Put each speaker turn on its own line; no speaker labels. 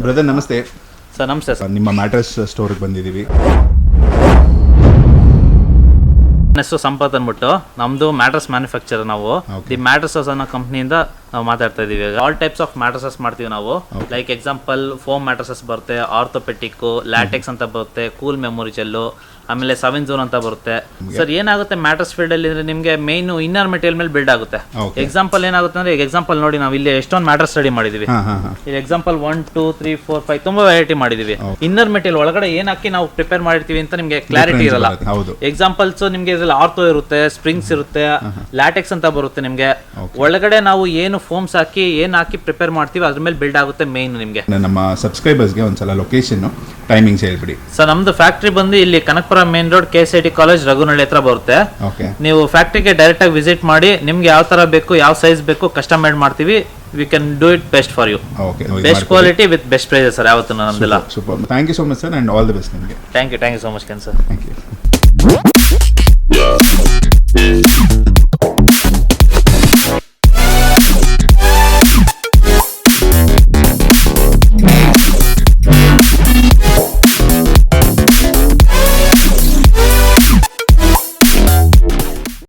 Brother ನಮಸ್ತೆ.
Sir ನಮಸ್ತೆ sir.
ನಿಮ್ಮ ಮ್ಯಾಟ್ರೆಸ್ ಸ್ಟೋರ್ಗೆ ಬಂದಿದ್ದೀವಿ.
ನನ್ನ ಹೆಸರು ಸಂಪತ್ ಅಂದ್ಬಿಟ್ಟು, ನಮ್ಮದು ಮ್ಯಾಟ್ರಸ್ ಮ್ಯಾನುಫ್ಯಾಕ್ಚರ್. ನಾವು ದಿ ಮ್ಯಾಟ್ರಸಸ್ ಅನ್ನೋ ಕಂಪ್ನಿಯಿಂದ ನಾವು ಮಾತಾಡ್ತಾ ಇದೀವಿ. ಆಲ್ ಟೈಪ್ಸ್ ಆಫ್ ಮ್ಯಾಟ್ರಸಸ್ ಮಾಡ್ತೀವಿ ನಾವು. ಲೈಕ್ ಎಕ್ಸಾಂಪಲ್ ಫೋಮ್ ಮ್ಯಾಟ್ರಸಸ್ ಬರುತ್ತೆ, ಆರ್ಥೋಪೆಟಿಕ್, ಲ್ಯಾಟೆಕ್ಸ್ ಅಂತ ಬರುತ್ತೆ, ಕೂಲ್ ಮೆಮೊರಿ ಜೆಲ್ಲು, ಆಮೇಲೆ 7 ಝೋನ್ ಅಂತ ಬರುತ್ತೆ. ಸರ್ ಏನಾಗುತ್ತೆ ಮ್ಯಾಟ್ರಸ್ ಫೀಲ್ಡ್ ಅಲ್ಲಿ ಅಂದ್ರೆ ನಿಮಗೆ ಮೇನ್ ಇನ್ನರ್ ಮೆಟೀರಿಯಲ್ ಮೇಲೆ ಬಿಲ್ಡ್ ಆಗುತ್ತೆ. ಎಕ್ಸಾಂಪಲ್ ಏನಾಗುತ್ತೆ ಅಂದ್ರೆ, ಈಗ ಎಕ್ಸಾಂಪಲ್ ನೋಡಿ, ನಾವು ಇಲ್ಲಿ ಎಷ್ಟೊಂದು ಮ್ಯಾಟ್ರಸ್ ರೆಡಿ ಮಾಡಿದೀವಿ. ಇಲ್ಲಿ ಎಕ್ಸಾಂಪಲ್ 1 2 3 4 5 ತುಂಬಾ ವೆರೈಟಿ ಮಾಡಿದೀವಿ. ಇನ್ನರ್ ಮೆಟೀರಿಯಲ್ ಒಳಗಡೆ ಏನ್ ಹಾಕಿ ನಾವು ಪ್ರಿಪೇರ್ ಮಾಡಿರ್ತೀವಿ ಅಂತ ನಿಮಗೆ ಕ್ಲಾರಿಟಿ ಇರಲ್ಲ. ಎಕ್ಸಾಂಪಲ್ಸ್ ನಿಮ್ಗೆ ಇದ್ರಲ್ಲಿ ಆರ್ಥೋ ಇರುತ್ತೆ, ಸ್ಪ್ರಿಂಗ್ಸ್ ಇರುತ್ತೆ, ಲ್ಯಾಟೆಕ್ಸ್ ಅಂತ ಬರುತ್ತೆ. ನಿಮ್ಗೆ ಒಳಗಡೆ ನಾವು ಏನು ಫೋಮ್ಸ್ ಹಾಕಿ ಏನ್ ಹಾಕಿ ಪ್ರಿಪೇರ್ ಮಾಡ್ತೀವಿ ಅದ್ರ ಮೇಲೆ ಬಿಲ್ಡ್ ಆಗುತ್ತೆ ಮೇನ್. ನಿಮ್ಗೆ
ನಮ್ಮ ಸಬ್ಸ್ಕ್ರೈಬರ್ಸ್ಗೆ ಒಂದ್ಸಲ ಲೊಕೇಶನ್ ಟೈಮಿಂಗ್ಸ್ ಹೇಳ್ಬಿಡಿ
ಸರ್. ನಮ್ದು ಫ್ಯಾಕ್ಟ್ರಿ ಬಂದು ಇಲ್ಲಿ Kanakapura main road, KCIT college, Raghunalli ಹತ್ರ ಬರುತ್ತೆ. ನೀವು ಫ್ಯಾಕ್ಟ್ರಿಗೆ ಡೈರೆಕ್ಟ್ ಆಗಿ ವಿಸಿಟ್ ಮಾಡಿ, ನಿಮ್ಗೆ ಯಾವ ತರ ಬೇಕು, ಯಾವ ಸೈಜ್ ಬೇಕು, ಕಸ್ಟಮೈಸ್ ಮಾಡ್ತೀವಿ. We can do it best for you. Best quality with best prices sir. ಯಾವತ್ತು ನಮ್ದೆಲ್ಲ.
Super. Thank you so much sir, and all the best ನಿಮಗೆ.
Thank you so much sir.
Thank you.